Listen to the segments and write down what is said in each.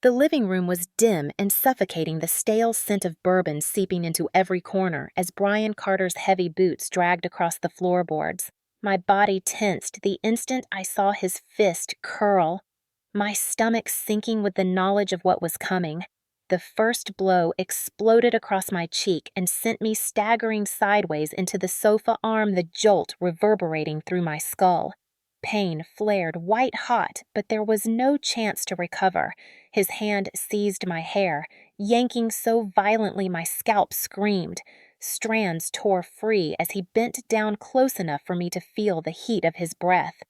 The living room was dim and suffocating, the stale scent of bourbon seeping into every corner as Brian Carter's heavy boots dragged across the floorboards. My body tensed the instant I saw his fist curl, my stomach sinking with the knowledge of what was coming. The first blow exploded across my cheek and sent me staggering sideways into the sofa arm, the jolt reverberating through my skull. Pain flared white hot, but there was no chance to recover. His hand seized my hair, yanking so violently my scalp screamed. Strands tore free as he bent down close enough for me to feel the heat of his breath.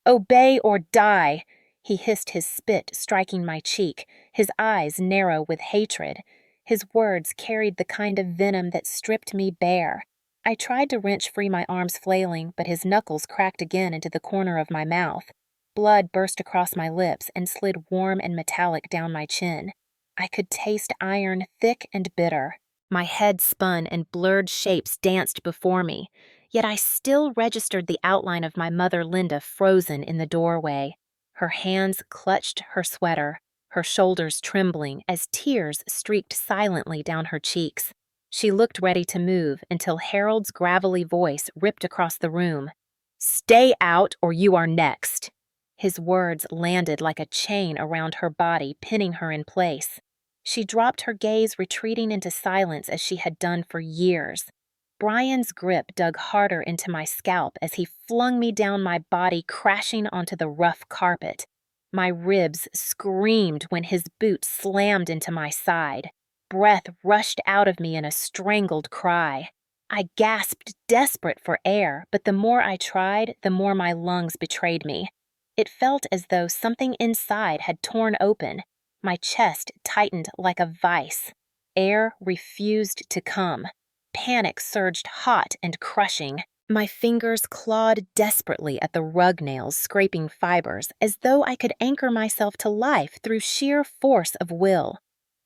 "Obey or die!" He hissed, his spit striking my cheek, his eyes narrow with hatred. His words carried the kind of venom that stripped me bare. I tried to wrench free, my arms flailing, but his knuckles cracked again into the corner of my mouth. Blood burst across my lips and slid warm and metallic down my chin. I could taste iron, thick and bitter. My head spun and blurred shapes danced before me, yet I still registered the outline of my mother Linda frozen in the doorway. Her hands clutched her sweater, her shoulders trembling as tears streaked silently down her cheeks. She looked ready to move until Harold's gravelly voice ripped across the room. "Stay out or you are next." His words landed like a chain around her body, pinning her in place. She dropped her gaze, retreating into silence as she had done for years. Brian's grip dug harder into my scalp as he flung me down, my body crashing onto the rough carpet. My ribs screamed when his boot slammed into my side. Breath rushed out of me in a strangled cry. I gasped, desperate for air, but the more I tried, the more my lungs betrayed me. It felt as though something inside had torn open. My chest tightened like a vice. Air refused to come. Panic surged hot and crushing. My fingers clawed desperately at the rug nails, scraping fibers, as though I could anchor myself to life through sheer force of will.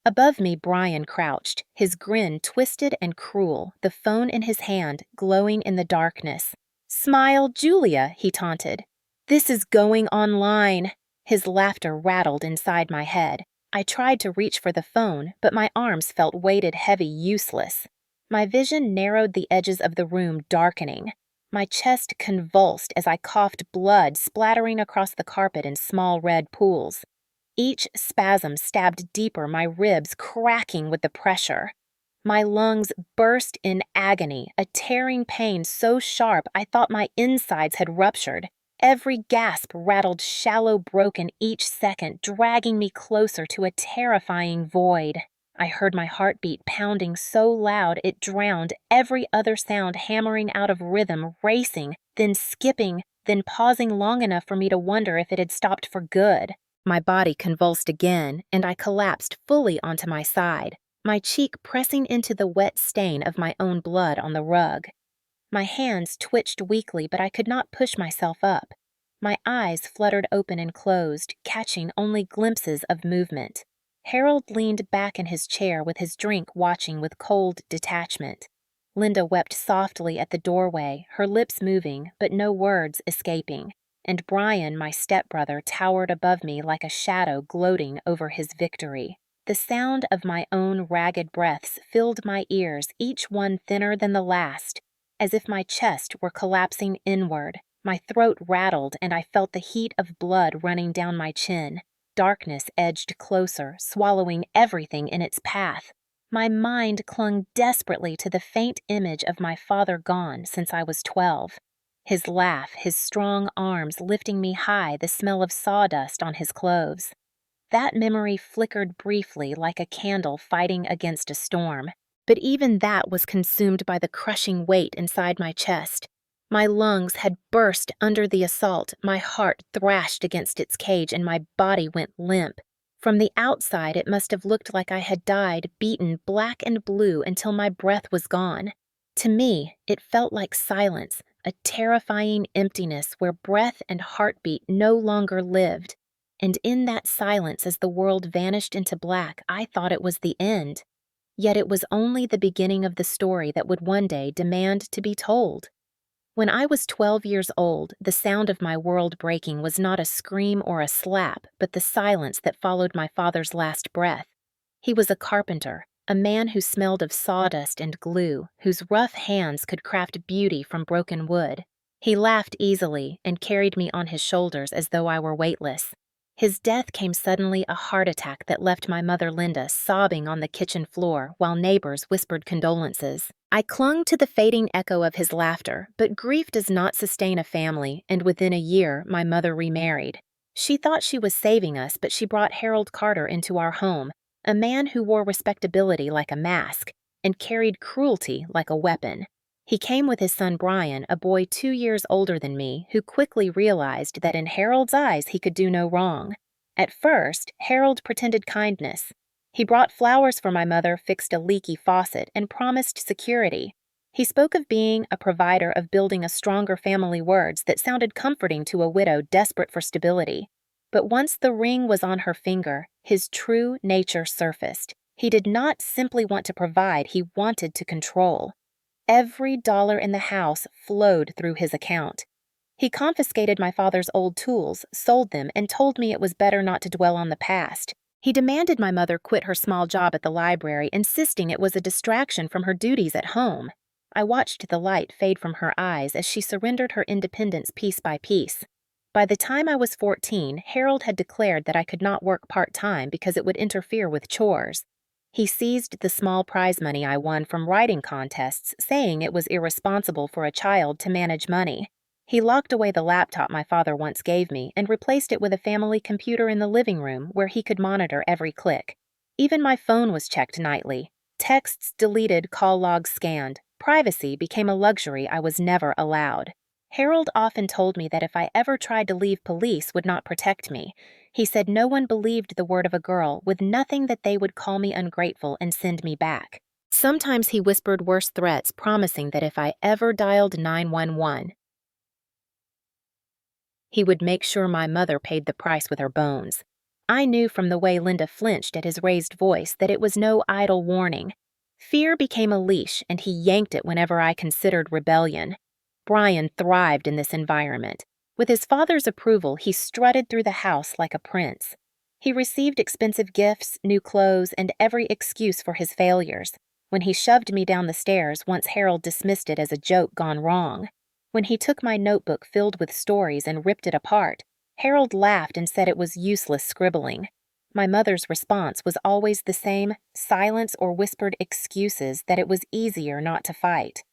Above me, Brian crouched, his grin twisted and cruel, the phone in his hand glowing in the darkness. "Smile, Julia," he taunted. "This is going online." His laughter rattled inside my head. I tried to reach for the phone, but my arms felt weighted heavy, useless. My vision narrowed, the edges of the room darkening. My chest convulsed as I coughed, blood splattering across the carpet in small red pools. Each spasm stabbed deeper, my ribs cracking with the pressure. My lungs burst in agony, a tearing pain so sharp I thought my insides had ruptured. Every gasp rattled shallow, broken each second, dragging me closer to a terrifying void. I heard my heartbeat pounding so loud it drowned every other sound, hammering out of rhythm, racing, then skipping, then pausing long enough for me to wonder if it had stopped for good. My body convulsed again, and I collapsed fully onto my side, my cheek pressing into the wet stain of my own blood on the rug. My hands twitched weakly, but I could not push myself up. My eyes fluttered open and closed, catching only glimpses of movement. Harold leaned back in his chair with his drink, watching with cold detachment. Linda wept softly at the doorway, her lips moving, but no words escaping. And Brian, my stepbrother, towered above me like a shadow gloating over his victory. The sound of my own ragged breaths filled my ears, each one thinner than the last, as if my chest were collapsing inward. My throat rattled, and I felt the heat of blood running down my chin. Darkness edged closer, swallowing everything in its path. My mind clung desperately to the faint image of my father gone since I was 12. His laugh, his strong arms lifting me high, the smell of sawdust on his clothes. That memory flickered briefly like a candle fighting against a storm, but even that was consumed by the crushing weight inside my chest. My lungs had burst under the assault, my heart thrashed against its cage, and my body went limp. From the outside, it must have looked like I had died, beaten black and blue until my breath was gone. To me, it felt like silence, a terrifying emptiness where breath and heartbeat no longer lived. And in that silence, as the world vanished into black, I thought it was the end. Yet it was only the beginning of the story that would one day demand to be told. When I was 12 years old, the sound of my world breaking was not a scream or a slap, but the silence that followed my father's last breath. He was a carpenter, a man who smelled of sawdust and glue, whose rough hands could craft beauty from broken wood. He laughed easily and carried me on his shoulders as though I were weightless. His death came suddenly, a heart attack that left my mother Linda sobbing on the kitchen floor while neighbors whispered condolences. I clung to the fading echo of his laughter, but grief does not sustain a family, and within a year my mother remarried. She thought she was saving us, but she brought Harold Carter into our home, a man who wore respectability like a mask and carried cruelty like a weapon. He came with his son Brian, a boy 2 years older than me, who quickly realized that in Harold's eyes he could do no wrong. At first, Harold pretended kindness. He brought flowers for my mother, fixed a leaky faucet, and promised security. He spoke of being a provider, of building a stronger family, words that sounded comforting to a widow desperate for stability. But once the ring was on her finger, his true nature surfaced. He did not simply want to provide, he wanted to control. Every dollar in the house flowed through his account. He confiscated my father's old tools, sold them, and told me it was better not to dwell on the past. He demanded my mother quit her small job at the library, insisting it was a distraction from her duties at home. I watched the light fade from her eyes as she surrendered her independence piece by piece. By the time I was 14, Harold had declared that I could not work part-time because it would interfere with chores. He seized the small prize money I won from writing contests, saying it was irresponsible for a child to manage money. He locked away the laptop my father once gave me and replaced it with a family computer in the living room where he could monitor every click. Even my phone was checked nightly. Texts deleted, call logs scanned. Privacy became a luxury I was never allowed. Harold often told me that if I ever tried to leave, police would not protect me. He said no one believed the word of a girl, with nothing that they would call me ungrateful and send me back. Sometimes he whispered worse threats, promising that if I ever dialed 911, he would make sure my mother paid the price with her bones. I knew from the way Linda flinched at his raised voice that it was no idle warning. Fear became a leash, and he yanked it whenever I considered rebellion. Brian thrived in this environment. With his father's approval, he strutted through the house like a prince. He received expensive gifts, new clothes, and every excuse for his failures. When he shoved me down the stairs, once Harold dismissed it as a joke gone wrong. When he took my notebook filled with stories and ripped it apart, Harold laughed and said it was useless scribbling. My mother's response was always the same: silence or whispered excuses that it was easier not to fight.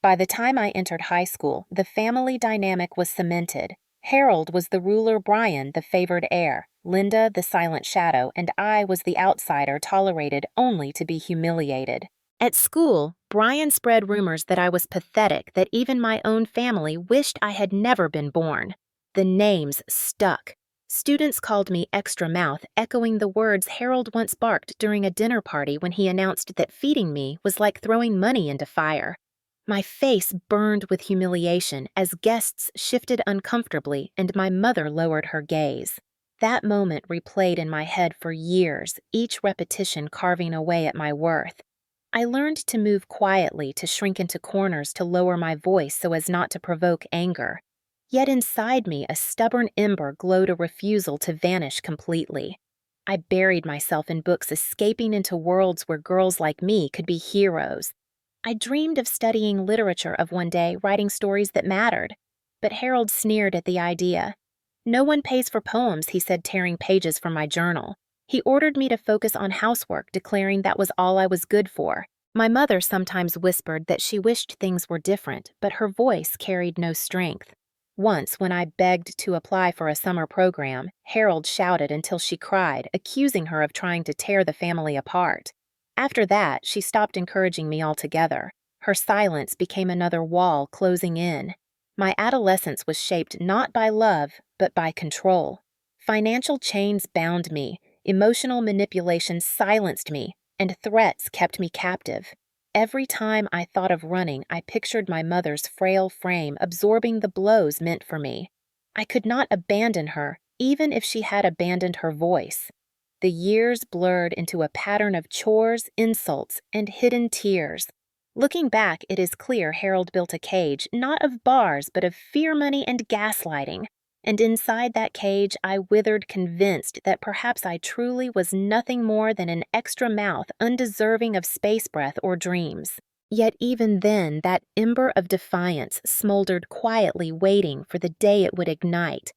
By the time I entered high school, the family dynamic was cemented. Harold was the ruler, Brian the favored heir, Linda the silent shadow, and I was the outsider tolerated only to be humiliated. At school, Brian spread rumors that I was pathetic, that even my own family wished I had never been born. The names stuck. Students called me extra mouth, echoing the words Harold once barked during a dinner party when he announced that feeding me was like throwing money into fire. My face burned with humiliation as guests shifted uncomfortably and my mother lowered her gaze. That moment replayed in my head for years, each repetition carving away at my worth. I learned to move quietly, to shrink into corners, to lower my voice so as not to provoke anger. Yet inside me, a stubborn ember glowed a refusal to vanish completely. I buried myself in books, escaping into worlds where girls like me could be heroes. I dreamed of studying literature, of one day writing stories that mattered. But Harold sneered at the idea. "No one pays for poems," he said, tearing pages from my journal. He ordered me to focus on housework, declaring that was all I was good for. My mother sometimes whispered that she wished things were different, but her voice carried no strength. Once, when I begged to apply for a summer program, Harold shouted until she cried, accusing her of trying to tear the family apart. After that, she stopped encouraging me altogether. Her silence became another wall closing in. My adolescence was shaped not by love, but by control. Financial chains bound me, emotional manipulation silenced me, and threats kept me captive. Every time I thought of running, I pictured my mother's frail frame absorbing the blows meant for me. I could not abandon her, even if she had abandoned her voice. The years blurred into a pattern of chores, insults, and hidden tears. Looking back, it is clear Harold built a cage not of bars but of fear money and gaslighting. And inside that cage, I withered convinced that perhaps I truly was nothing more than an extra mouth undeserving of space breath or dreams. Yet even then, that ember of defiance smoldered quietly, waiting for the day it would ignite.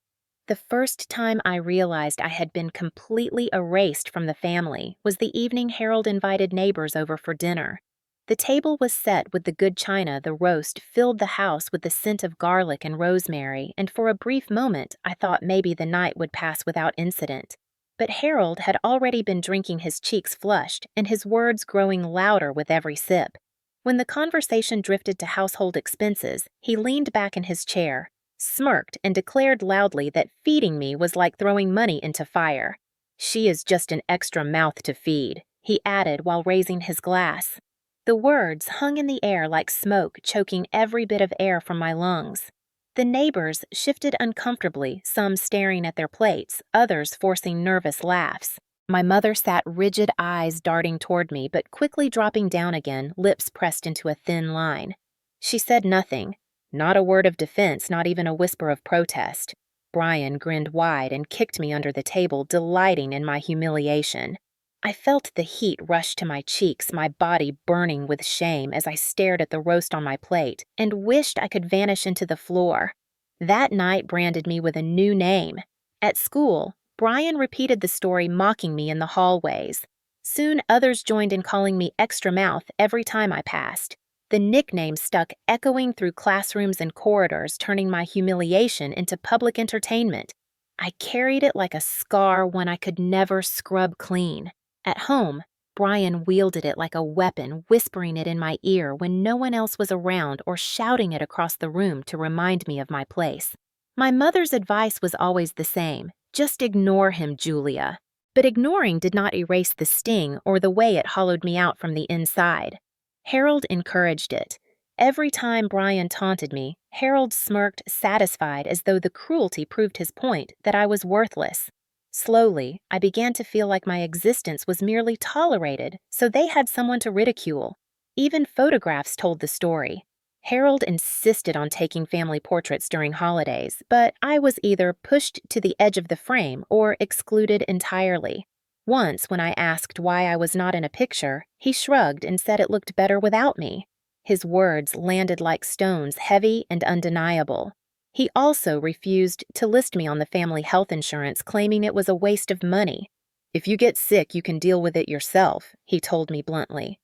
The first time I realized I had been completely erased from the family was the evening Harold invited neighbors over for dinner. The table was set with the good china, the roast filled the house with the scent of garlic and rosemary, and for a brief moment I thought maybe the night would pass without incident. But Harold had already been drinking, his cheeks flushed, and his words growing louder with every sip. When the conversation drifted to household expenses, he leaned back in his chair, smirked, and declared loudly that feeding me was like throwing money into fire. "She is just an extra mouth to feed," he added while raising his glass. The words hung in the air like smoke, choking every bit of air from my lungs. The neighbors shifted uncomfortably, some staring at their plates, others forcing nervous laughs. My mother sat rigid, eyes darting toward me, but quickly dropping down again, lips pressed into a thin line. She said nothing. Not a word of defense, not even a whisper of protest. Brian grinned wide and kicked me under the table, delighting in my humiliation. I felt the heat rush to my cheeks, my body burning with shame as I stared at the roast on my plate, and wished I could vanish into the floor. That night branded me with a new name. At school, Brian repeated the story, mocking me in the hallways. Soon others joined in calling me extra mouth every time I passed. The nickname stuck echoing through classrooms and corridors, turning my humiliation into public entertainment. I carried it like a scar, one I could never scrub clean. At home, Brian wielded it like a weapon, whispering it in my ear when no one else was around or shouting it across the room to remind me of my place. My mother's advice was always the same: just ignore him, Julia. But ignoring did not erase the sting or the way it hollowed me out from the inside. Harold encouraged it. Every time Brian taunted me, Harold smirked, satisfied, as though the cruelty proved his point that I was worthless. Slowly, I began to feel like my existence was merely tolerated, so they had someone to ridicule. Even photographs told the story. Harold insisted on taking family portraits during holidays, but I was either pushed to the edge of the frame or excluded entirely. Once, when I asked why I was not in a picture, he shrugged and said it looked better without me. His words landed like stones, heavy and undeniable. He also refused to list me on the family health insurance, claiming it was a waste of money. "If you get sick, you can deal with it yourself," he told me bluntly.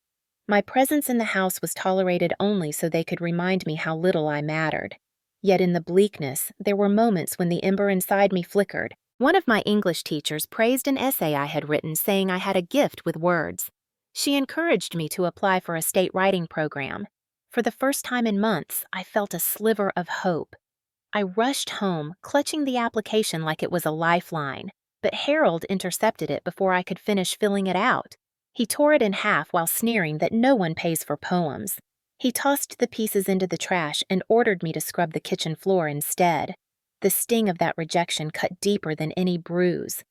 My presence in the house was tolerated only so they could remind me how little I mattered. Yet in the bleakness, there were moments when the ember inside me flickered. One of my English teachers praised an essay I had written, saying I had a gift with words. She encouraged me to apply for a state writing program. For the first time in months, I felt a sliver of hope. I rushed home, clutching the application like it was a lifeline, but Harold intercepted it before I could finish filling it out. He tore it in half while sneering that no one pays for poems. He tossed the pieces into the trash and ordered me to scrub the kitchen floor instead. The sting of that rejection cut deeper than any bruise.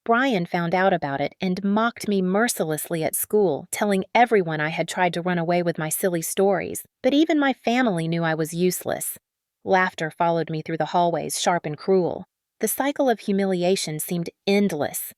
Brian found out about it and mocked me mercilessly at school, telling everyone I had tried to run away with my silly stories, but even my family knew I was useless. Laughter followed me through the hallways, sharp and cruel. The cycle of humiliation seemed endless.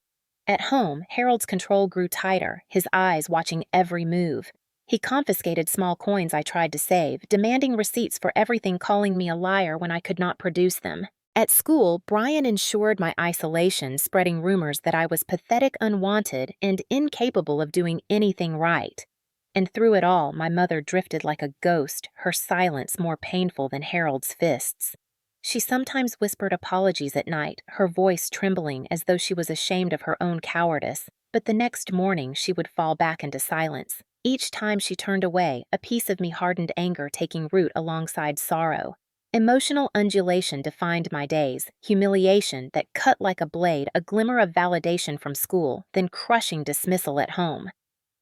At home, Harold's control grew tighter, his eyes watching every move. He confiscated small coins I tried to save, demanding receipts for everything, calling me a liar when I could not produce them. At school, Brian ensured my isolation, spreading rumors that I was pathetic, unwanted, and incapable of doing anything right. And through it all, my mother drifted like a ghost, her silence more painful than Harold's fists. She sometimes whispered apologies at night, her voice trembling as though she was ashamed of her own cowardice, but the next morning she would fall back into silence. Each time she turned away, a piece of me hardened anger taking root alongside sorrow. Emotional undulation defined my days, humiliation that cut like a blade, a glimmer of validation from school, then crushing dismissal at home.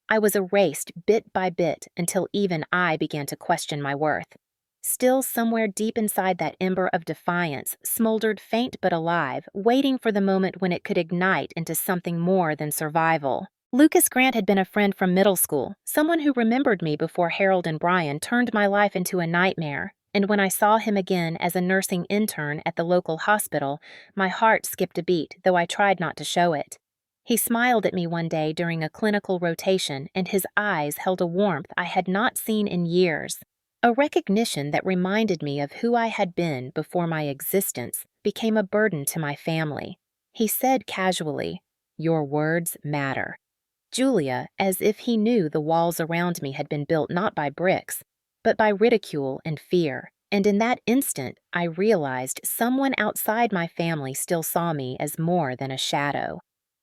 I was erased bit by bit until even I began to question my worth. Still, somewhere deep inside that ember of defiance smoldered faint but alive, waiting for the moment when it could ignite into something more than survival. Lucas Grant had been a friend from middle school, someone who remembered me before Harold and Brian turned my life into a nightmare, and when I saw him again as a nursing intern at the local hospital, my heart skipped a beat, though I tried not to show it. He smiled at me one day during a clinical rotation, and his eyes held a warmth I had not seen in years. A recognition that reminded me of who I had been before my existence became a burden to my family. He said casually, "Your words matter." Julia, as if he knew the walls around me had been built not by bricks, but by ridicule and fear, and in that instant I realized someone outside my family still saw me as more than a shadow.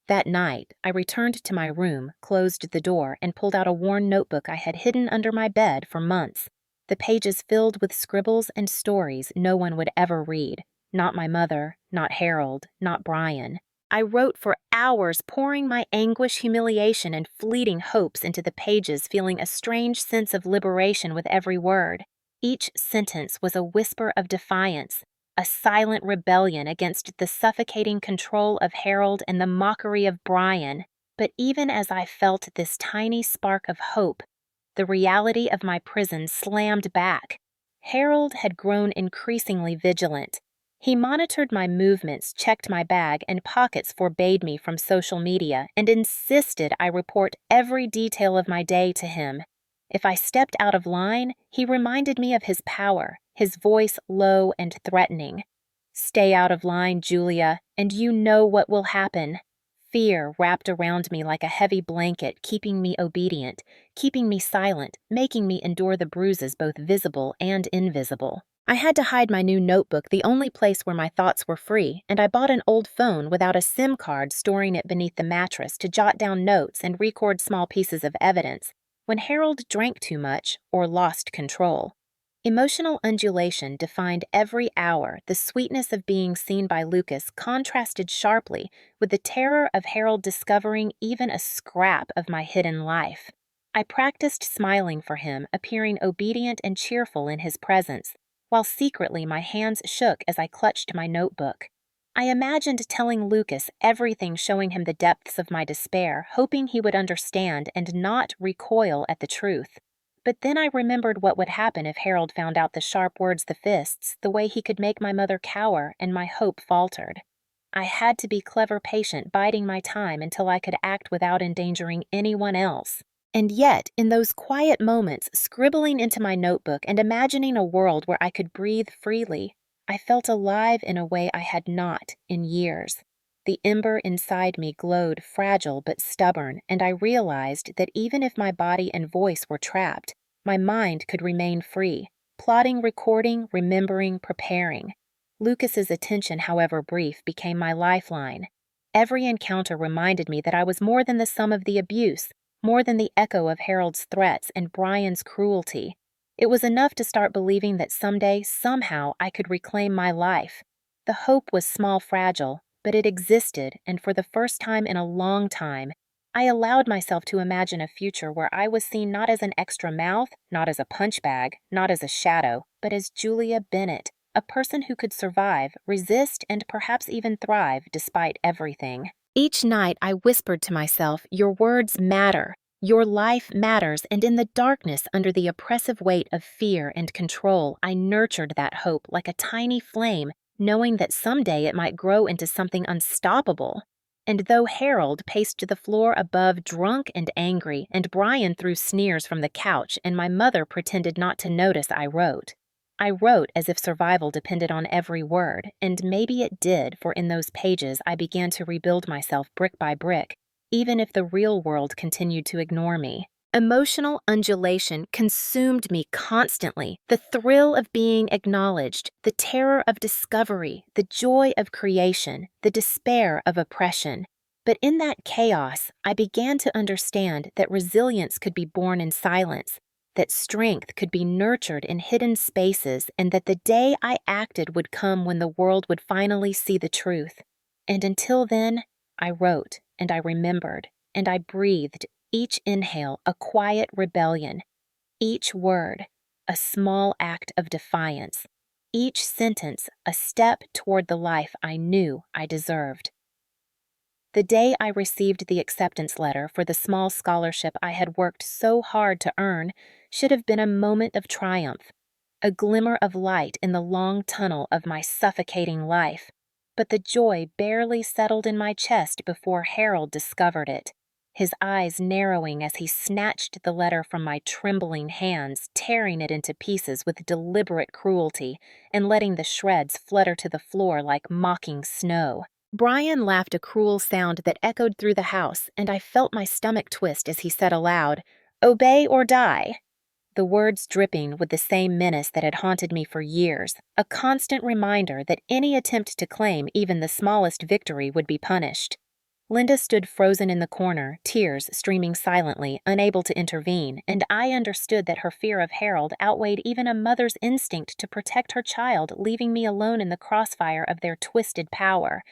That night, I returned to my room, closed the door, and pulled out a worn notebook I had hidden under my bed for months, the pages filled with scribbles and stories no one would ever read, not my mother, not Harold, not Brian. I wrote for hours, pouring my anguish, humiliation, and fleeting hopes into the pages, feeling a strange sense of liberation with every word. Each sentence was a whisper of defiance, a silent rebellion against the suffocating control of Harold and the mockery of Brian. But even as I felt this tiny spark of hope, the reality of my prison slammed back. Harold had grown increasingly vigilant. He monitored my movements, checked my bag and pockets, forbade me from social media, and insisted I report every detail of my day to him. If I stepped out of line, he reminded me of his power, his voice low and threatening. "Stay out of line, Julia, and you know what will happen." Fear wrapped around me like a heavy blanket, keeping me obedient, keeping me silent, making me endure the bruises both visible and invisible. I had to hide my new notebook, the only place where my thoughts were free, and I bought an old phone without a SIM card, storing it beneath the mattress to jot down notes and record small pieces of evidence when Harold drank too much or lost control. Emotional undulation defined every hour. The sweetness of being seen by Lucas contrasted sharply with the terror of Harold discovering even a scrap of my hidden life. I practiced smiling for him, appearing obedient and cheerful in his presence, while secretly my hands shook as I clutched my notebook. I imagined telling Lucas everything, showing him the depths of my despair, hoping he would understand and not recoil at the truth. But then I remembered what would happen if Harold found out the sharp words, the fists, the way he could make my mother cower, and my hope faltered. I had to be clever, patient, biding my time until I could act without endangering anyone else. And yet, in those quiet moments, scribbling into my notebook and imagining a world where I could breathe freely, I felt alive in a way I had not in years. The ember inside me glowed, fragile but stubborn, and I realized that even if my body and voice were trapped, my mind could remain free, plotting, recording, remembering, preparing. Lucas's attention, however brief, became my lifeline. Every encounter reminded me that I was more than the sum of the abuse, more than the echo of Harold's threats and Brian's cruelty. It was enough to start believing that someday, somehow, I could reclaim my life. The hope was small, fragile, but it existed, and for the first time in a long time, I allowed myself to imagine a future where I was seen not as an extra mouth, not as a punch bag, not as a shadow, but as Julia Bennett, a person who could survive, resist, and perhaps even thrive despite everything. Each night I whispered to myself, "Your words matter. Your life matters," and in the darkness, under the oppressive weight of fear and control, I nurtured that hope like a tiny flame, knowing that someday it might grow into something unstoppable. And though Harold paced the floor above, drunk and angry, and Brian threw sneers from the couch, and my mother pretended not to notice, I wrote as if survival depended on every word, and maybe it did, for in those pages I began to rebuild myself brick by brick, even if the real world continued to ignore me. Emotional undulation consumed me constantly, the thrill of being acknowledged, the terror of discovery, the joy of creation, the despair of oppression. But in that chaos, I began to understand that resilience could be born in silence, that strength could be nurtured in hidden spaces, and that the day I acted would come when the world would finally see the truth. And until then, I wrote, and I remembered, and I breathed, each inhale a quiet rebellion, each word a small act of defiance, each sentence a step toward the life I knew I deserved. The day I received the acceptance letter for the small scholarship I had worked so hard to earn should have been a moment of triumph, a glimmer of light in the long tunnel of my suffocating life. But the joy barely settled in my chest before Harold discovered it, his eyes narrowing as he snatched the letter from my trembling hands, tearing it into pieces with deliberate cruelty and letting the shreds flutter to the floor like mocking snow. Brian laughed a cruel sound that echoed through the house, and I felt my stomach twist as he said aloud, "Obey or die." The words dripping with the same menace that had haunted me for years, a constant reminder that any attempt to claim even the smallest victory would be punished. Linda stood frozen in the corner, tears streaming silently, unable to intervene, and I understood that her fear of Harold outweighed even a mother's instinct to protect her child, leaving me alone in the crossfire of their twisted power.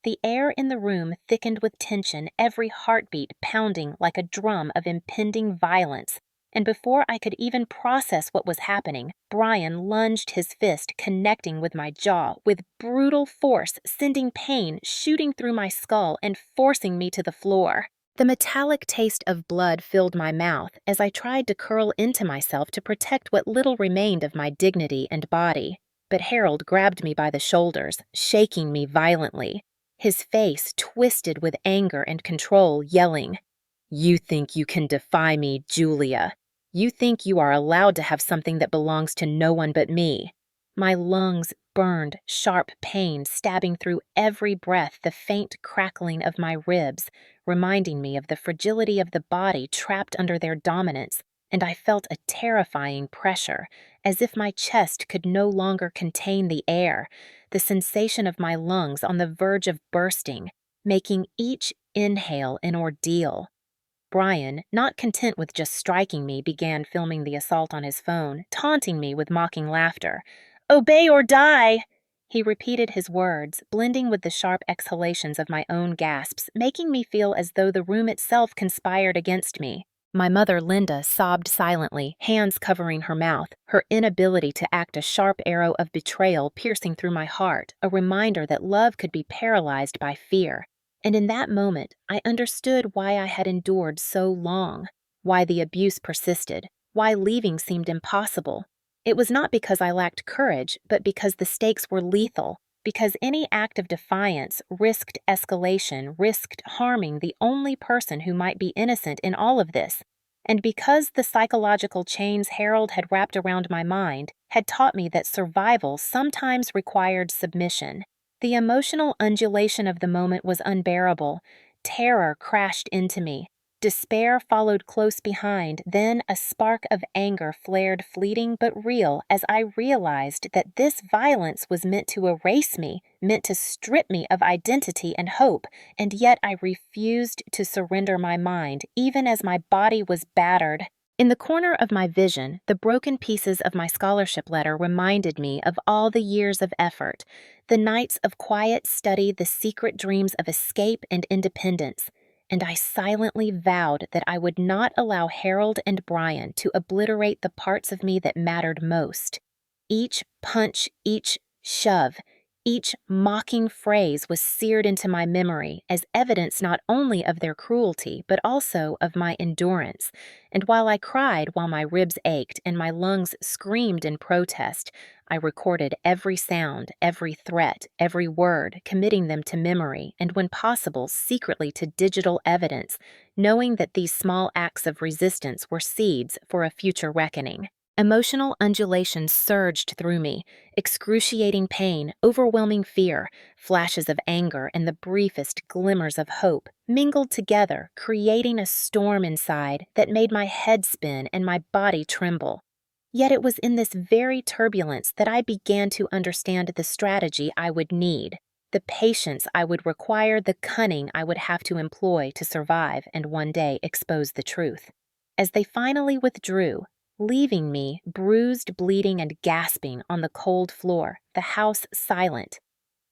The air in the room thickened with tension, every heartbeat pounding like a drum of impending violence. And before I could even process what was happening, Brian lunged his fist, connecting with my jaw with brutal force, sending pain shooting through my skull and forcing me to the floor. The metallic taste of blood filled my mouth as I tried to curl into myself to protect what little remained of my dignity and body. But Harold grabbed me by the shoulders, shaking me violently, his face twisted with anger and control, yelling, "You think you can defy me, Julia. You think you are allowed to have something that belongs to no one but me." My lungs burned, sharp pain stabbing through every breath, the faint crackling of my ribs, reminding me of the fragility of the body trapped under their dominance, and I felt a terrifying pressure, as if my chest could no longer contain the air, the sensation of my lungs on the verge of bursting, making each inhale an ordeal. Brian, not content with just striking me, began filming the assault on his phone, taunting me with mocking laughter. "Obey or die!" He repeated his words, blending with the sharp exhalations of my own gasps, making me feel as though the room itself conspired against me. My mother, Linda, sobbed silently, hands covering her mouth, her inability to act a sharp arrow of betrayal piercing through my heart, a reminder that love could be paralyzed by fear. And in that moment, I understood why I had endured so long, why the abuse persisted, why leaving seemed impossible. It was not because I lacked courage, but because the stakes were lethal, because any act of defiance risked escalation, risked harming the only person who might be innocent in all of this. And because the psychological chains Harold had wrapped around my mind had taught me that survival sometimes required submission. The emotional undulation of the moment was unbearable. Terror crashed into me. Despair followed close behind, then a spark of anger flared, fleeting but real, as I realized that this violence was meant to erase me, meant to strip me of identity and hope, and yet I refused to surrender my mind, even as my body was battered. In the corner of my vision, the broken pieces of my scholarship letter reminded me of all the years of effort, the nights of quiet study, the secret dreams of escape and independence, and I silently vowed that I would not allow Harold and Brian to obliterate the parts of me that mattered most. Each punch, each shove, each mocking phrase was seared into my memory as evidence not only of their cruelty, but also of my endurance. And while I cried while my ribs ached and my lungs screamed in protest, I recorded every sound, every threat, every word, committing them to memory, and when possible, secretly to digital evidence, knowing that these small acts of resistance were seeds for a future reckoning. Emotional undulations surged through me, excruciating pain, overwhelming fear, flashes of anger, and the briefest glimmers of hope, mingled together, creating a storm inside that made my head spin and my body tremble. Yet it was in this very turbulence that I began to understand the strategy I would need, the patience I would require, the cunning I would have to employ to survive and one day expose the truth. As they finally withdrew, leaving me bruised, bleeding, and gasping on the cold floor, the house silent.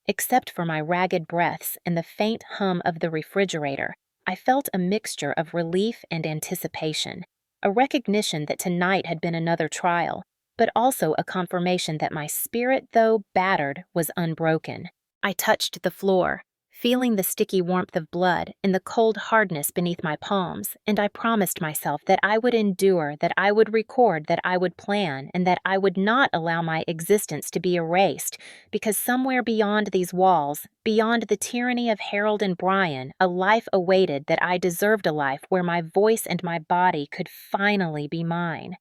Except for my ragged breaths and the faint hum of the refrigerator, I felt a mixture of relief and anticipation, a recognition that tonight had been another trial, but also a confirmation that my spirit, though battered, was unbroken. I touched the floor, feeling the sticky warmth of blood and the cold hardness beneath my palms, and I promised myself that I would endure, that I would record, that I would plan, and that I would not allow my existence to be erased, because somewhere beyond these walls, beyond the tyranny of Harold and Brian, a life awaited that I deserved, a life where my voice and my body could finally be mine.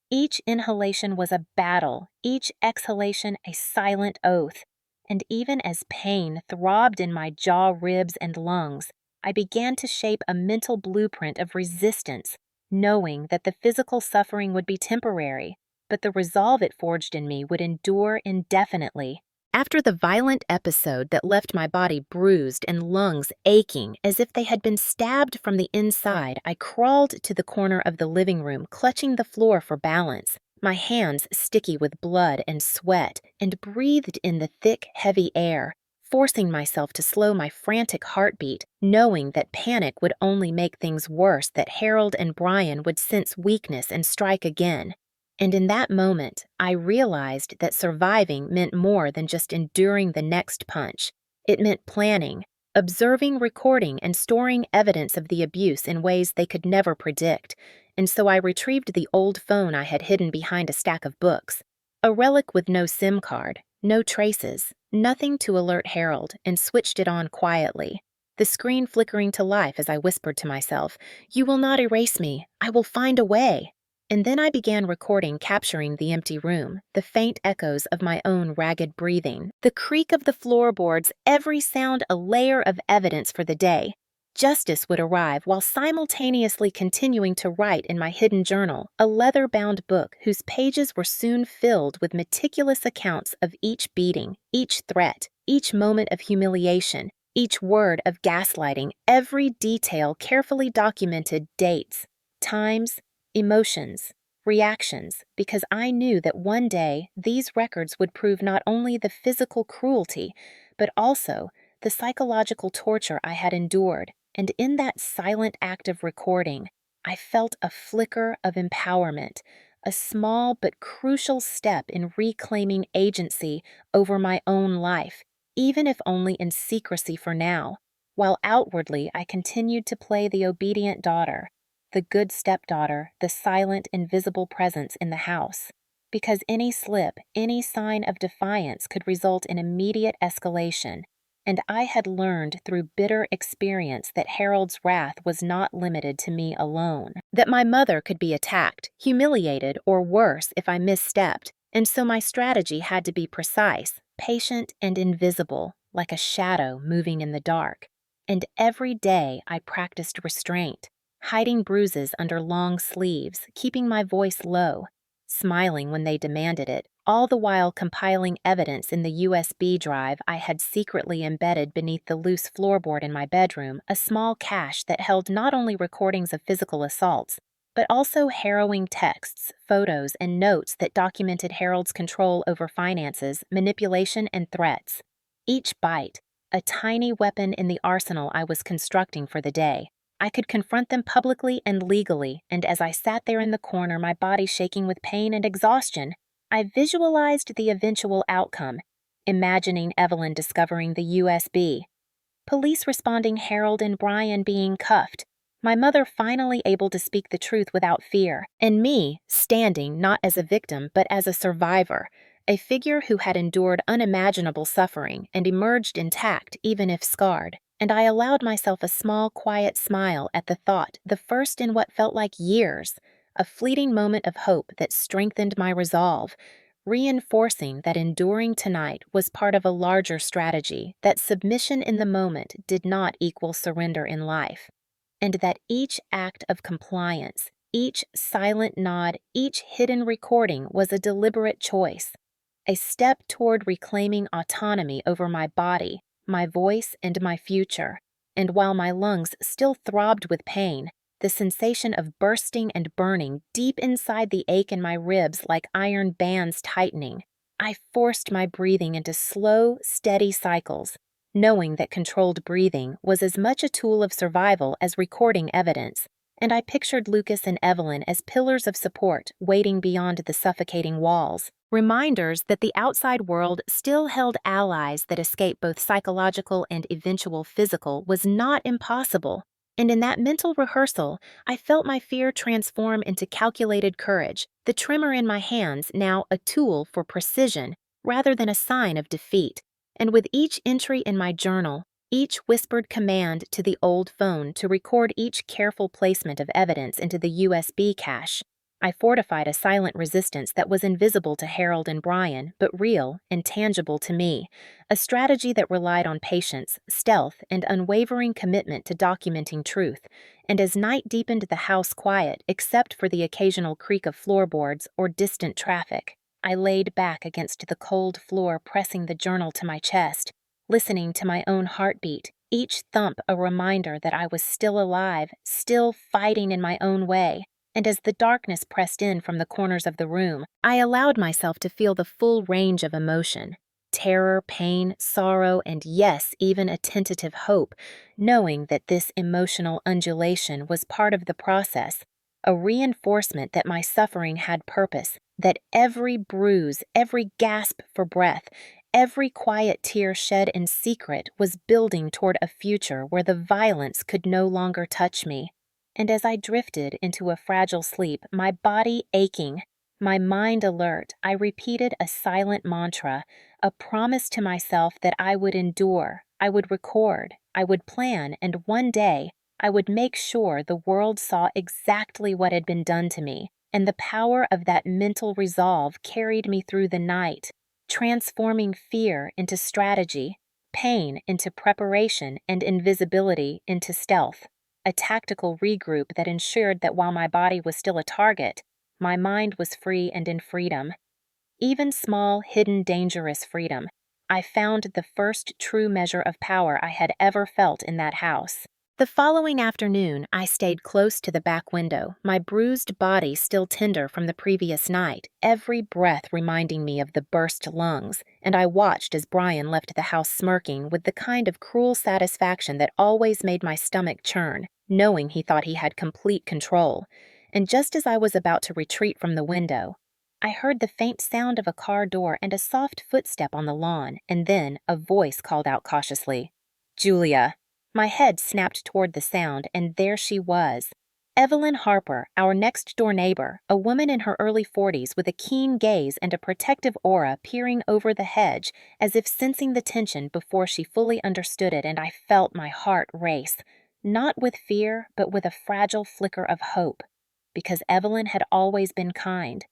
Each inhalation was a battle, each exhalation a silent oath, and even as pain throbbed in my jaw, ribs, and lungs, I began to shape a mental blueprint of resistance, knowing that the physical suffering would be temporary, but the resolve it forged in me would endure indefinitely. After the violent episode that left my body bruised and lungs aching as if they had been stabbed from the inside, I crawled to the corner of the living room, clutching the floor for balance, my hands sticky with blood and sweat, and breathed in the thick, heavy air, forcing myself to slow my frantic heartbeat, knowing that panic would only make things worse, that Harold and Brian would sense weakness and strike again. And in that moment, I realized that surviving meant more than just enduring the next punch. It meant planning, observing, recording, and storing evidence of the abuse in ways they could never predict. And so I retrieved the old phone I had hidden behind a stack of books, a relic with no SIM card, no traces, nothing to alert Harold, and switched it on quietly, the screen flickering to life as I whispered to myself, "You will not erase me. I will find a way." And then I began recording, capturing the empty room, the faint echoes of my own ragged breathing, the creak of the floorboards, every sound a layer of evidence for the day. Justice would arrive while simultaneously continuing to write in my hidden journal, a leather-bound book whose pages were soon filled with meticulous accounts of each beating, each threat, each moment of humiliation, each word of gaslighting, every detail carefully documented, dates, times, emotions, reactions, because I knew that one day these records would prove not only the physical cruelty, but also the psychological torture I had endured. And in that silent act of recording, I felt a flicker of empowerment, a small but crucial step in reclaiming agency over my own life, even if only in secrecy for now, while outwardly I continued to play the obedient daughter, the good stepdaughter, the silent, invisible presence in the house. Because any slip, any sign of defiance could result in immediate escalation, and I had learned through bitter experience that Harold's wrath was not limited to me alone, that my mother could be attacked, humiliated, or worse if I misstepped, and so my strategy had to be precise, patient, and invisible, like a shadow moving in the dark. And every day I practiced restraint, hiding bruises under long sleeves, keeping my voice low, smiling when they demanded it, all the while compiling evidence in the USB drive I had secretly embedded beneath the loose floorboard in my bedroom, a small cache that held not only recordings of physical assaults, but also harrowing texts, photos, and notes that documented Harold's control over finances, manipulation, and threats. Each byte, a tiny weapon in the arsenal I was constructing for the day. I could confront them publicly and legally, and as I sat there in the corner, my body shaking with pain and exhaustion, I visualized the eventual outcome, imagining Evelyn discovering the USB, police responding, Harold and Brian being cuffed, my mother finally able to speak the truth without fear, and me standing not as a victim but as a survivor, a figure who had endured unimaginable suffering and emerged intact even if scarred. And I allowed myself a small, quiet smile at the thought, the first in what felt like years, a fleeting moment of hope that strengthened my resolve, reinforcing that enduring tonight was part of a larger strategy, that submission in the moment did not equal surrender in life, and that each act of compliance, each silent nod, each hidden recording was a deliberate choice, a step toward reclaiming autonomy over my body, my voice, and my future. And while my lungs still throbbed with pain, the sensation of bursting and burning deep inside the ache in my ribs like iron bands tightening, I forced my breathing into slow, steady cycles, knowing that controlled breathing was as much a tool of survival as recording evidence, and I pictured Lucas and Evelyn as pillars of support waiting beyond the suffocating walls. Reminders that the outside world still held allies that escape both psychological and eventual physical was not impossible. And in that mental rehearsal, I felt my fear transform into calculated courage, the tremor in my hands now a tool for precision rather than a sign of defeat. And with each entry in my journal, each whispered command to the old phone to record each careful placement of evidence into the USB cache, I fortified a silent resistance that was invisible to Harold and Brian, but real and tangible to me, a strategy that relied on patience, stealth, and unwavering commitment to documenting truth. And as night deepened the house quiet, except for the occasional creak of floorboards or distant traffic, I laid back against the cold floor, pressing the journal to my chest, listening to my own heartbeat, each thump a reminder that I was still alive, still fighting in my own way. And as the darkness pressed in from the corners of the room, I allowed myself to feel the full range of emotion: terror, pain, sorrow, and yes, even a tentative hope, knowing that this emotional undulation was part of the process, a reinforcement that my suffering had purpose, that every bruise, every gasp for breath, every quiet tear shed in secret was building toward a future where the violence could no longer touch me. And as I drifted into a fragile sleep, my body aching, my mind alert, I repeated a silent mantra, a promise to myself that I would endure, I would record, I would plan, and one day I would make sure the world saw exactly what had been done to me. And the power of that mental resolve carried me through the night, transforming fear into strategy, pain into preparation, and invisibility into stealth. A tactical regroup that ensured that while my body was still a target, my mind was free and in freedom. Even small, hidden, dangerous freedom. I found the first true measure of power I had ever felt in that house. The following afternoon, I stayed close to the back window, my bruised body still tender from the previous night, every breath reminding me of the burst lungs, and I watched as Brian left the house smirking with the kind of cruel satisfaction that always made my stomach churn, knowing he thought he had complete control. And just as I was about to retreat from the window, I heard the faint sound of a car door and a soft footstep on the lawn, and then a voice called out cautiously, "Julia." My head snapped toward the sound, and there she was. Evelyn Harper, our next-door neighbor, a woman in her early 40s with a keen gaze and a protective aura peering over the hedge, as if sensing the tension before she fully understood it, and I felt my heart race, not with fear, but with a fragile flicker of hope. Because Evelyn had always been kind,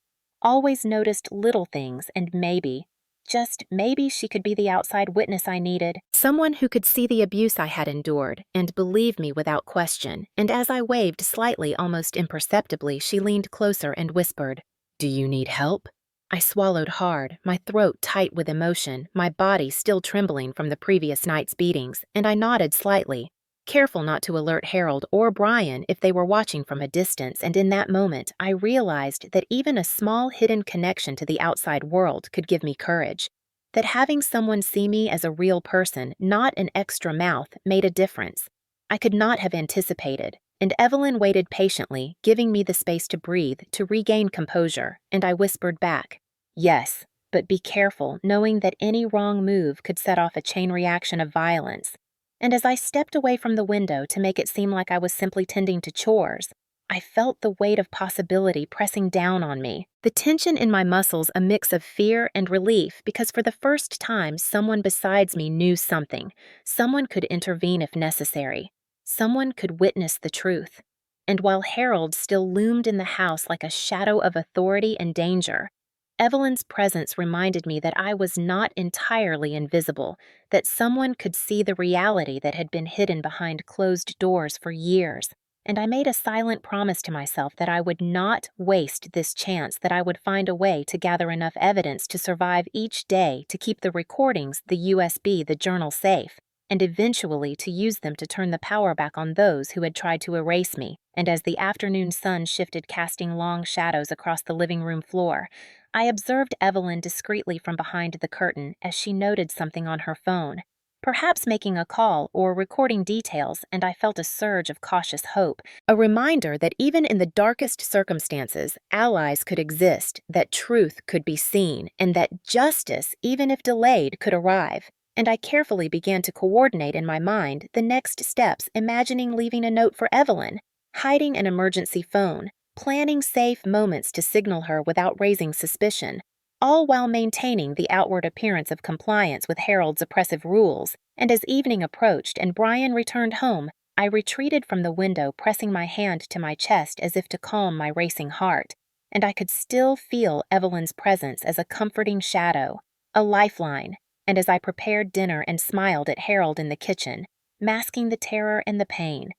always noticed little things, and maybe, just maybe, she could be the outside witness I needed, someone who could see the abuse I had endured and believe me without question. And as I waved slightly, almost imperceptibly, she leaned closer and whispered, "Do you need help?" I swallowed hard, my throat tight with emotion, my body still trembling from the previous night's beatings, and I nodded slightly, careful not to alert Harold or Brian if they were watching from a distance. And in that moment, I realized that even a small hidden connection to the outside world could give me courage, that having someone see me as a real person, not an extra mouth, made a difference. I could not have anticipated, and Evelyn waited patiently, giving me the space to breathe, to regain composure, and I whispered back, "Yes, but be careful, knowing that any wrong move could set off a chain reaction of violence." And as I stepped away from the window to make it seem like I was simply tending to chores, I felt the weight of possibility pressing down on me, the tension in my muscles a mix of fear and relief, because for the first time someone besides me knew something. Someone could intervene if necessary. Someone could witness the truth. And while Harold still loomed in the house like a shadow of authority and danger, Evelyn's presence reminded me that I was not entirely invisible, that someone could see the reality that had been hidden behind closed doors for years. And I made a silent promise to myself that I would not waste this chance, that I would find a way to gather enough evidence to survive each day, to keep the recordings, the USB, the journal safe, and eventually to use them to turn the power back on those who had tried to erase me. And as the afternoon sun shifted, casting long shadows across the living room floor, I observed Evelyn discreetly from behind the curtain as she noted something on her phone. perhaps making a call or recording details, and I felt a surge of cautious hope, a reminder that even in the darkest circumstances, allies could exist, that truth could be seen, and that justice, even if delayed, could arrive. And I carefully began to coordinate in my mind the next steps, imagining leaving a note for Evelyn, hiding an emergency phone, planning safe moments to signal her without raising suspicion, all while maintaining the outward appearance of compliance with Harold's oppressive rules. And as evening approached and Brian returned home, I retreated from the window, pressing my hand to my chest as if to calm my racing heart. And I could still feel Evelyn's presence as a comforting shadow, a lifeline. And as I prepared dinner and smiled at Harold in the kitchen, masking the terror and the pain,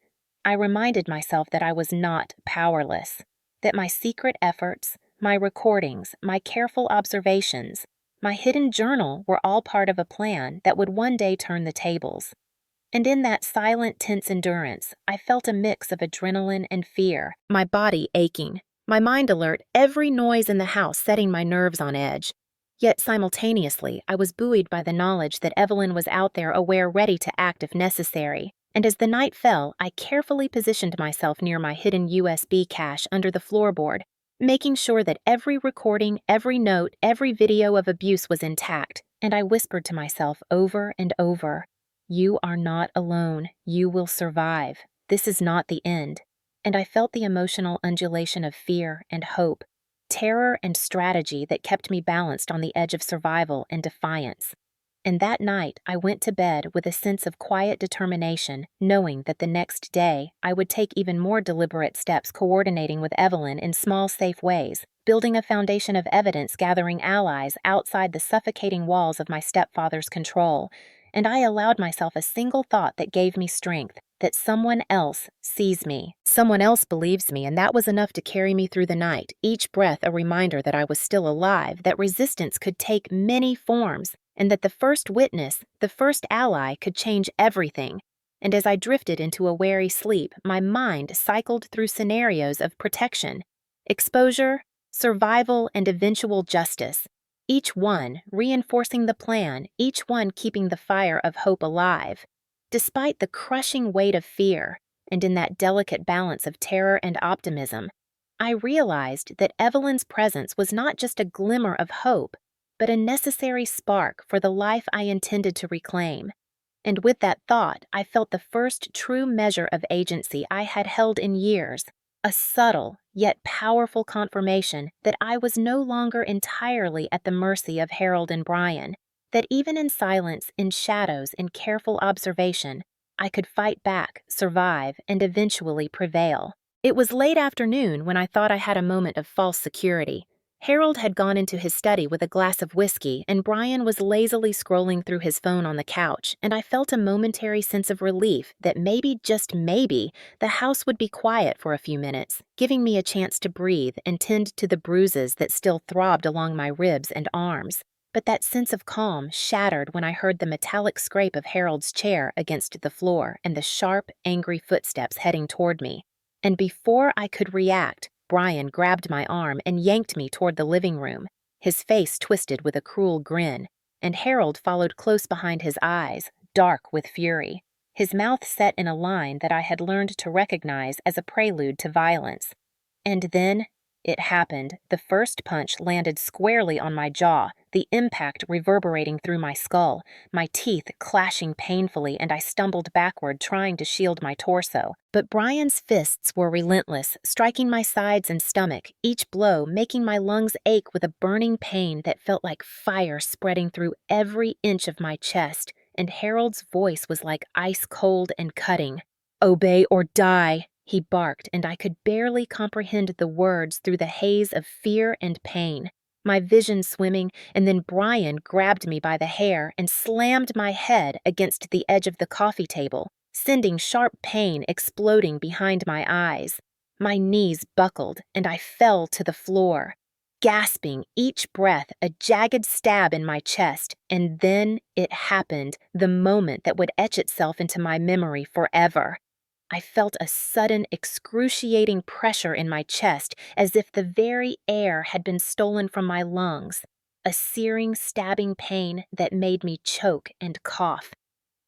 I reminded myself that I was not powerless, that my secret efforts, my recordings, my careful observations, my hidden journal were all part of a plan that would one day turn the tables. And in that silent, tense endurance, I felt a mix of adrenaline and fear, my body aching, my mind alert, every noise in the house setting my nerves on edge. Yet simultaneously, I was buoyed by the knowledge that Evelyn was out there aware, ready to act if necessary. And as the night fell, I carefully positioned myself near my hidden USB cache under the floorboard, making sure that every recording, every note, every video of abuse was intact. And I whispered to myself over and over, "You are not alone. You will survive. This is not the end." And I felt the emotional undulation of fear and hope, terror and strategy that kept me balanced on the edge of survival and defiance. And that night, I went to bed with a sense of quiet determination, knowing that the next day I would take even more deliberate steps, coordinating with Evelyn in small, safe ways, building a foundation of evidence, gathering allies outside the suffocating walls of my stepfather's control. And I allowed myself a single thought that gave me strength, that someone else sees me, someone else believes me, and that was enough to carry me through the night, each breath a reminder that I was still alive, that resistance could take many forms, and that the first witness, the first ally, could change everything. And as I drifted into a wary sleep, my mind cycled through scenarios of protection, exposure, survival, and eventual justice, each one reinforcing the plan, each one keeping the fire of hope alive. Despite the crushing weight of fear, and in that delicate balance of terror and optimism, I realized that Evelyn's presence was not just a glimmer of hope, but a necessary spark for the life I intended to reclaim. And with that thought, I felt the first true measure of agency I had held in years, a subtle yet powerful confirmation that I was no longer entirely at the mercy of Harold and Brian, that even in silence, in shadows, in careful observation, I could fight back, survive, and eventually prevail. It was late afternoon when I thought I had a moment of false security. Harold had gone into his study with a glass of whiskey, and Brian was lazily scrolling through his phone on the couch, and I felt a momentary sense of relief that maybe, just maybe, the house would be quiet for a few minutes, giving me a chance to breathe and tend to the bruises that still throbbed along my ribs and arms. But that sense of calm shattered when I heard the metallic scrape of Harold's chair against the floor and the sharp, angry footsteps heading toward me. And before I could react, Brian grabbed my arm and yanked me toward the living room, his face twisted with a cruel grin, and Harold followed close behind, his eyes dark with fury, his mouth set in a line that I had learned to recognize as a prelude to violence. And then it happened. The first punch landed squarely on my jaw, the impact reverberating through my skull, my teeth clashing painfully, and I stumbled backward, trying to shield my torso. But Brian's fists were relentless, striking my sides and stomach, each blow making my lungs ache with a burning pain that felt like fire spreading through every inch of my chest, and Harold's voice was like ice cold and cutting. "Obey or die," he barked, and I could barely comprehend the words through the haze of fear and pain, my vision swimming, and then Brian grabbed me by the hair and slammed my head against the edge of the coffee table, sending sharp pain exploding behind my eyes. My knees buckled, and I fell to the floor, gasping each breath, a jagged stab in my chest, and then it happened, the moment that would etch itself into my memory forever. I felt a sudden, excruciating pressure in my chest, as if the very air had been stolen from my lungs, a searing, stabbing pain that made me choke and cough.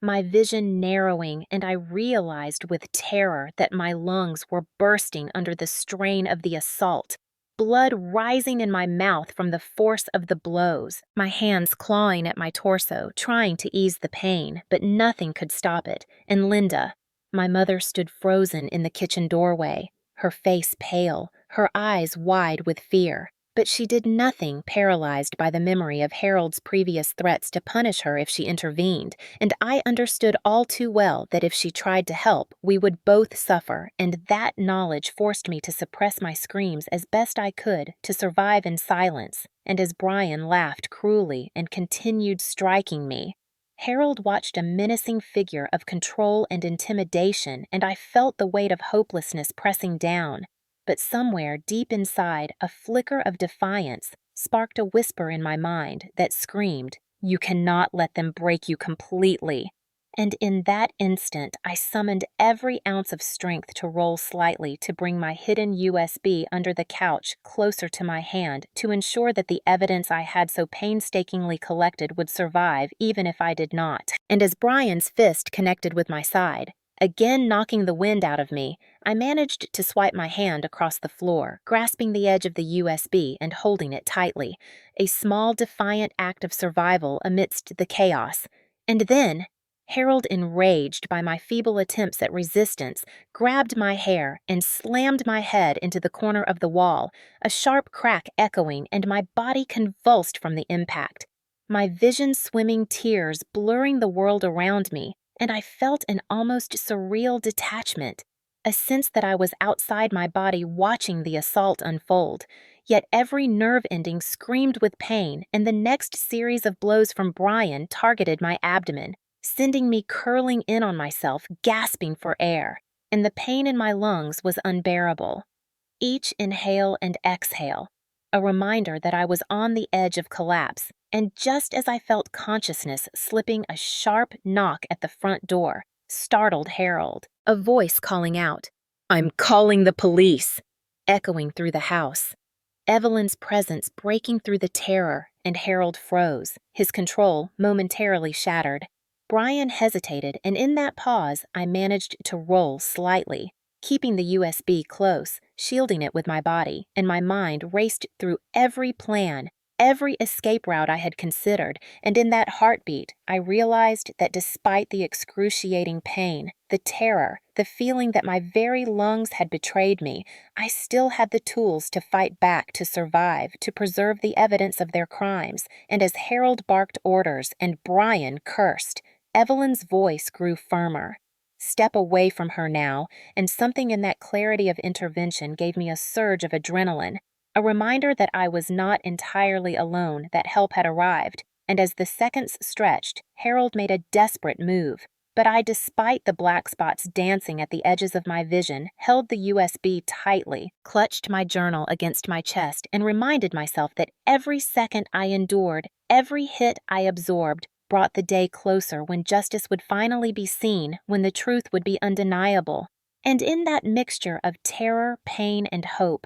my vision narrowing, and I realized with terror that my lungs were bursting under the strain of the assault, blood rising in my mouth from the force of the blows, my hands clawing at my torso, trying to ease the pain, but nothing could stop it, and Linda, my mother, stood frozen in the kitchen doorway, her face pale, her eyes wide with fear. But she did nothing, paralyzed by the memory of Harold's previous threats to punish her if she intervened, and I understood all too well that if she tried to help, we would both suffer, and that knowledge forced me to suppress my screams as best I could to survive in silence, and as Brian laughed cruelly and continued striking me, Harold watched a menacing figure of control and intimidation, and I felt the weight of hopelessness pressing down. But somewhere deep inside, a flicker of defiance sparked a whisper in my mind that screamed, "You cannot let them break you completely." And in that instant, I summoned every ounce of strength to roll slightly to bring my hidden USB under the couch closer to my hand to ensure that the evidence I had so painstakingly collected would survive even if I did not. And as Brian's fist connected with my side, again knocking the wind out of me, I managed to swipe my hand across the floor, grasping the edge of the USB and holding it tightly, a small defiant act of survival amidst the chaos. And then, Harold, enraged by my feeble attempts at resistance, grabbed my hair and slammed my head into the corner of the wall, a sharp crack echoing, and my body convulsed from the impact. My vision swimming tears blurring the world around me, and I felt an almost surreal detachment, a sense that I was outside my body watching the assault unfold. Yet every nerve ending screamed with pain, and the next series of blows from Brian targeted my abdomen, sending me curling in on myself, gasping for air, and the pain in my lungs was unbearable. Each inhale and exhale, a reminder that I was on the edge of collapse, and just as I felt consciousness slipping, a sharp knock at the front door startled Harold, a voice calling out, "I'm calling the police," echoing through the house. Evelyn's presence breaking through the terror, and Harold froze, his control momentarily shattered. Brian hesitated, and in that pause, I managed to roll slightly, keeping the USB close, shielding it with my body, and my mind raced through every plan, every escape route I had considered, and in that heartbeat, I realized that despite the excruciating pain, the terror, the feeling that my very lungs had betrayed me, I still had the tools to fight back, to survive, to preserve the evidence of their crimes, and as Harold barked orders and Brian cursed, Evelyn's voice grew firmer. Step away from her now, and something in that clarity of intervention gave me a surge of adrenaline, a reminder that I was not entirely alone, that help had arrived, and as the seconds stretched, Harold made a desperate move. But I, despite the black spots dancing at the edges of my vision, held the USB tightly, clutched my journal against my chest, and reminded myself that every second I endured, every hit I absorbed, brought the day closer when justice would finally be seen, when the truth would be undeniable. And in that mixture of terror, pain, and hope,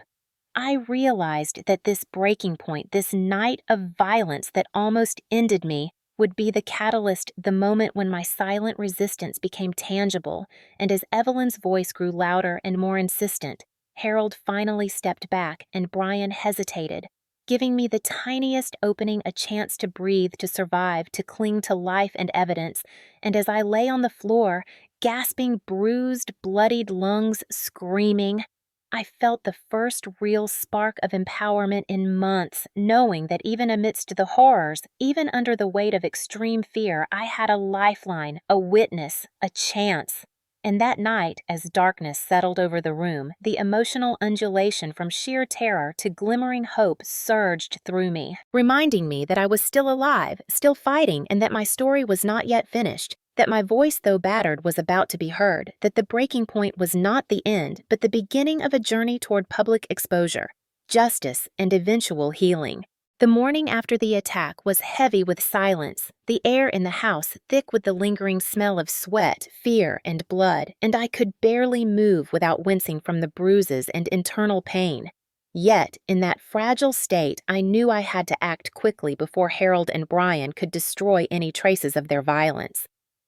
I realized that this breaking point, this night of violence that almost ended me, would be the catalyst, the moment when my silent resistance became tangible, and as Evelyn's voice grew louder and more insistent, Harold finally stepped back and Brian hesitated, giving me the tiniest opening, a chance to breathe, to survive, to cling to life and evidence, and as I lay on the floor, gasping, bruised, bloodied lungs, screaming, I felt the first real spark of empowerment in months, knowing that even amidst the horrors, even under the weight of extreme fear, I had a lifeline, a witness, a chance. And that night, as darkness settled over the room, the emotional undulation from sheer terror to glimmering hope surged through me, reminding me that I was still alive, still fighting, and that my story was not yet finished, that my voice, though battered, was about to be heard, that the breaking point was not the end, but the beginning of a journey toward public exposure, justice, and eventual healing. The morning after the attack was heavy with silence, the air in the house thick with the lingering smell of sweat, fear, and blood, and I could barely move without wincing from the bruises and internal pain. Yet, in that fragile state, I knew I had to act quickly before Harold and Brian could destroy any traces of their violence.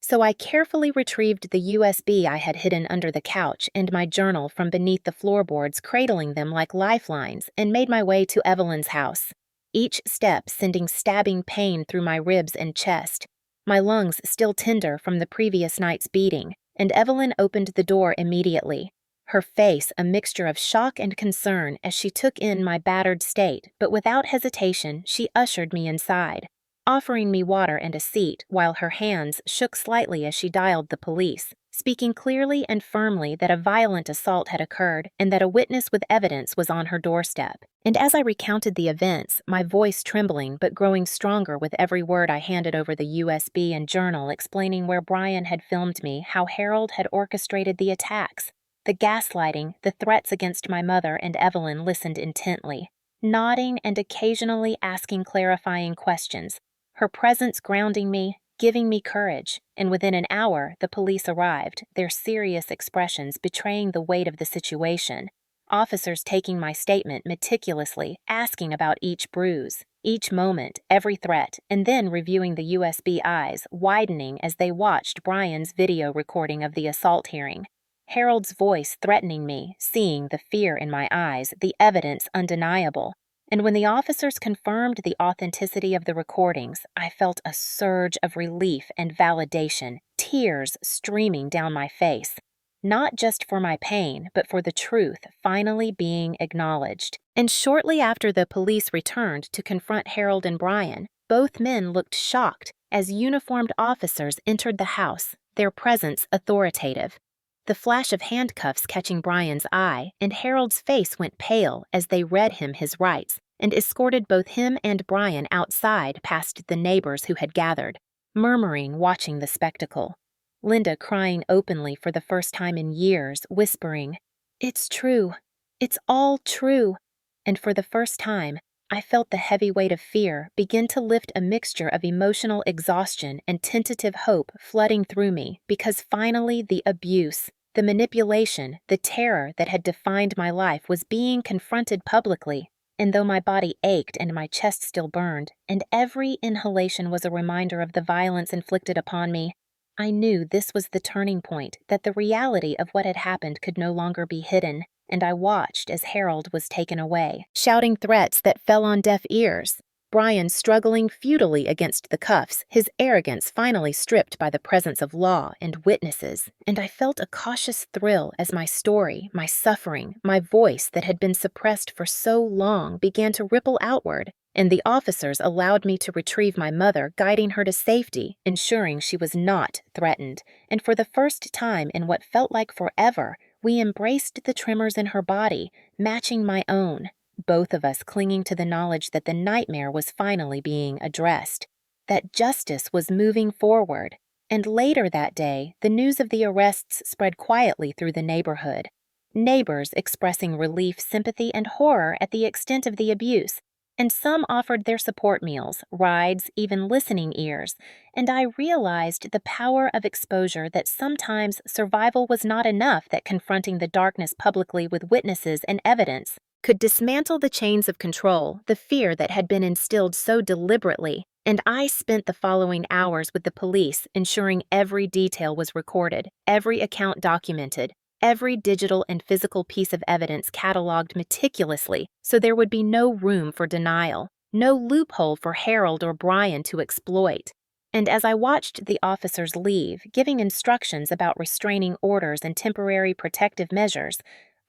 So I carefully retrieved the USB I had hidden under the couch and my journal from beneath the floorboards, cradling them like lifelines, and made my way to Evelyn's house. Each step sending stabbing pain through my ribs and chest, my lungs still tender from the previous night's beating, and Evelyn opened the door immediately, her face a mixture of shock and concern as she took in my battered state, but without hesitation she ushered me inside, offering me water and a seat while her hands shook slightly as she dialed the police, speaking clearly and firmly that a violent assault had occurred and that a witness with evidence was on her doorstep. And as I recounted the events, my voice trembling but growing stronger with every word, I handed over the USB and journal explaining where Brian had filmed me, how Harold had orchestrated the attacks, the gaslighting, the threats against my mother, and Evelyn listened intently, nodding and occasionally asking clarifying questions, her presence grounding me, giving me courage, and within an hour the police arrived, their serious expressions betraying the weight of the situation, officers taking my statement meticulously, asking about each bruise, each moment, every threat, and then reviewing the USB eyes, widening as they watched Brian's video recording of the assault hearing. Harold's voice threatening me, seeing the fear in my eyes, the evidence undeniable. And when the officers confirmed the authenticity of the recordings, I felt a surge of relief and validation, tears streaming down my face. Not just for my pain, but for the truth finally being acknowledged. And shortly after the police returned to confront Harold and Brian, both men looked shocked as uniformed officers entered the house, their presence authoritative. The flash of handcuffs catching Brian's eye, and Harold's face went pale as they read him his rights and escorted both him and Brian outside past the neighbors who had gathered, murmuring, watching the spectacle. Linda crying openly for the first time in years, whispering, "It's true. It's all true." And for the first time, I felt the heavy weight of fear begin to lift, a mixture of emotional exhaustion and tentative hope flooding through me, because finally the abuse, the manipulation, the terror that had defined my life was being confronted publicly. And though my body ached and my chest still burned, and every inhalation was a reminder of the violence inflicted upon me, I knew this was the turning point, that the reality of what had happened could no longer be hidden, and I watched as Harold was taken away, shouting threats that fell on deaf ears. Brian struggling futilely against the cuffs, his arrogance finally stripped by the presence of law and witnesses, and I felt a cautious thrill as my story, my suffering, my voice that had been suppressed for so long began to ripple outward, and the officers allowed me to retrieve my mother, guiding her to safety, ensuring she was not threatened, and for the first time in what felt like forever, we embraced the tremors in her body, matching my own, both of us clinging to the knowledge that the nightmare was finally being addressed, that justice was moving forward. And later that day, the news of the arrests spread quietly through the neighborhood, neighbors expressing relief, sympathy, and horror at the extent of the abuse, and some offered their support meals, rides, even listening ears, and I realized the power of exposure, that sometimes survival was not enough, that confronting the darkness publicly with witnesses and evidence could dismantle the chains of control, the fear that had been instilled so deliberately, and I spent the following hours with the police, ensuring every detail was recorded, every account documented, every digital and physical piece of evidence cataloged meticulously, so there would be no room for denial, no loophole for Harold or Brian to exploit. And as I watched the officers leave, giving instructions about restraining orders and temporary protective measures,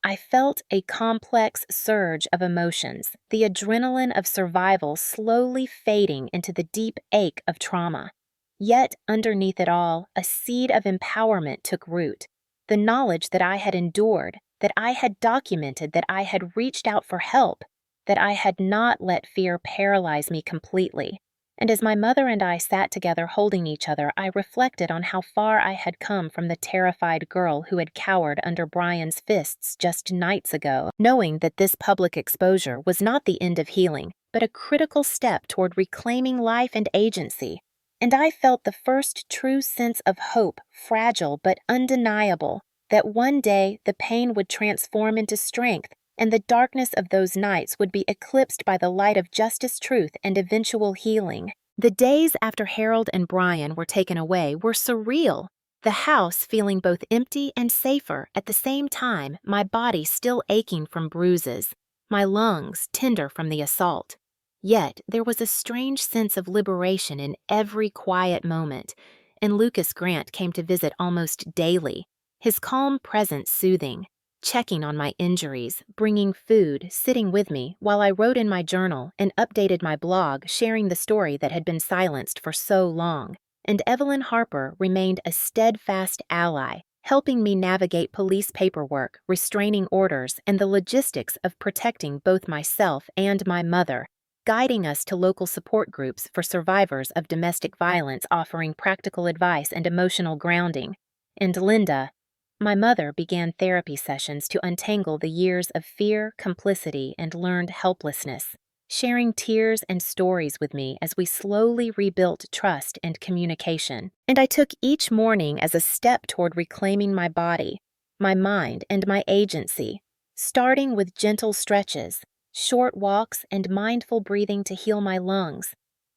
I felt a complex surge of emotions, the adrenaline of survival slowly fading into the deep ache of trauma. Yet, underneath it all, a seed of empowerment took root. The knowledge that I had endured, that I had documented, that I had reached out for help, that I had not let fear paralyze me completely. And as my mother and I sat together holding each other, I reflected on how far I had come from the terrified girl who had cowered under Brian's fists just nights ago, knowing that this public exposure was not the end of healing, but a critical step toward reclaiming life and agency. And I felt the first true sense of hope, fragile but undeniable, that one day the pain would transform into strength, and the darkness of those nights would be eclipsed by the light of justice, truth, and eventual healing. The days after Harold and Brian were taken away were surreal, the house feeling both empty and safer at the same time, my body still aching from bruises, my lungs tender from the assault. Yet there was a strange sense of liberation in every quiet moment, and Lucas Grant came to visit almost daily, his calm presence soothing, checking on my injuries, bringing food, sitting with me while I wrote in my journal and updated my blog sharing the story that had been silenced for so long. And Evelyn Harper remained a steadfast ally, helping me navigate police paperwork, restraining orders, and the logistics of protecting both myself and my mother, guiding us to local support groups for survivors of domestic violence offering practical advice and emotional grounding. And Linda, my mother, began therapy sessions to untangle the years of fear, complicity, and learned helplessness, sharing tears and stories with me as we slowly rebuilt trust and communication. And I took each morning as a step toward reclaiming my body, my mind, and my agency, starting with gentle stretches, short walks, and mindful breathing to heal my lungs.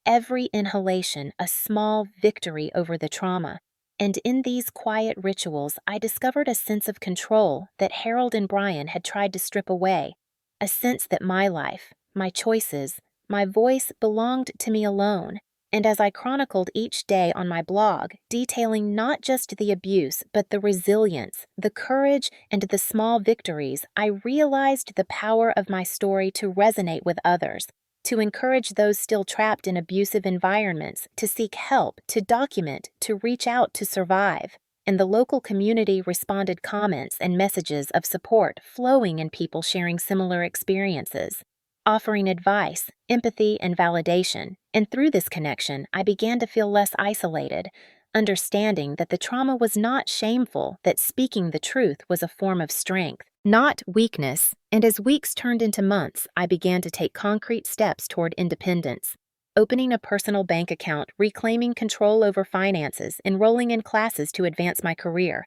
Every inhalation a small victory over the trauma. And in these quiet rituals, I discovered a sense of control that Harold and Brian had tried to strip away, a sense that my life, my choices, my voice belonged to me alone. And as I chronicled each day on my blog, detailing not just the abuse, but the resilience, the courage, and the small victories, I realized the power of my story to resonate with others, to encourage those still trapped in abusive environments to seek help, to document, to reach out to survive. And the local community responded comments and messages of support flowing in people sharing similar experiences, offering advice, empathy, and validation. And through this connection, I began to feel less isolated, understanding that the trauma was not shameful, that speaking the truth was a form of strength, not weakness. And as weeks turned into months, I began to take concrete steps toward independence, opening a personal bank account, reclaiming control over finances, enrolling in classes to advance my career,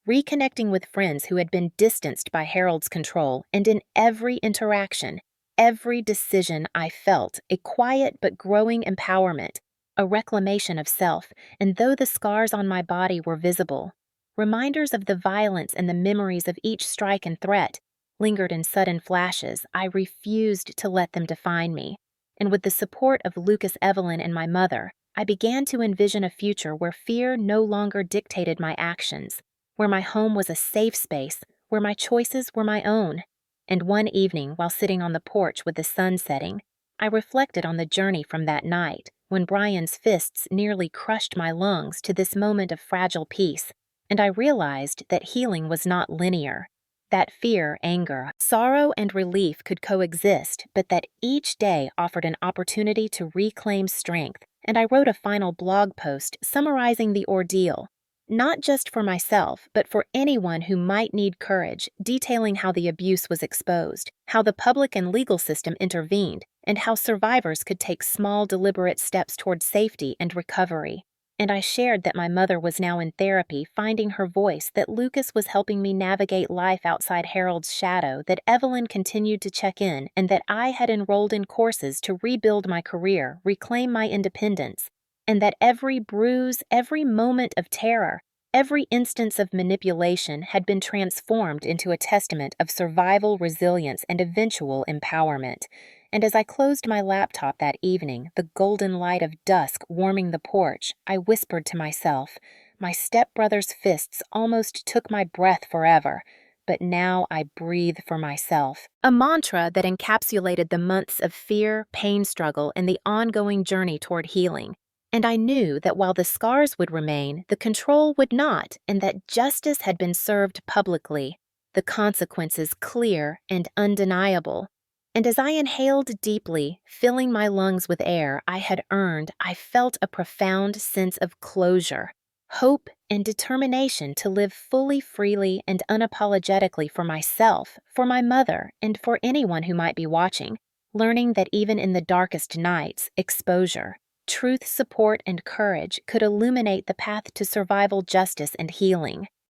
reconnecting with friends who had been distanced by Harold's control, and in every interaction, every decision I felt a quiet but growing empowerment, a reclamation of self, and though the scars on my body were visible, reminders of the violence and the memories of each strike and threat lingered in sudden flashes. I refused to let them define me, and with the support of Lucas, Evelyn, and my mother, I began to envision a future where fear no longer dictated my actions, where my home was a safe space, where my choices were my own. And one evening, while sitting on the porch with the sun setting, I reflected on the journey from that night, when Brian's fists nearly crushed my lungs, to this moment of fragile peace, and I realized that healing was not linear, that fear, anger, sorrow, and relief could coexist, but that each day offered an opportunity to reclaim strength. And I wrote a final blog post summarizing the ordeal, not just for myself, but for anyone who might need courage, detailing how the abuse was exposed, how the public and legal system intervened, and how survivors could take small, deliberate steps toward safety and recovery. And I shared that my mother was now in therapy, finding her voice, that Lucas was helping me navigate life outside Harold's shadow, that Evelyn continued to check in, and that I had enrolled in courses to rebuild my career, reclaim my independence, and that every bruise, every moment of terror, every instance of manipulation had been transformed into a testament of survival, resilience, and eventual empowerment. And as I closed my laptop that evening, the golden light of dusk warming the porch, I whispered to myself, my stepbrother's fists almost took my breath forever, but now I breathe for myself. A mantra that encapsulated the months of fear, pain struggle, and the ongoing journey toward healing. And I knew that while the scars would remain, the control would not, and that justice had been served publicly, the consequences clear and undeniable. And as I inhaled deeply, filling my lungs with air I had earned, I felt a profound sense of closure, hope, and determination to live fully, freely, and unapologetically for myself, for my mother, and for anyone who might be watching, learning that even in the darkest nights, exposure, truth, support, and courage could illuminate the path to survival, justice, and healing.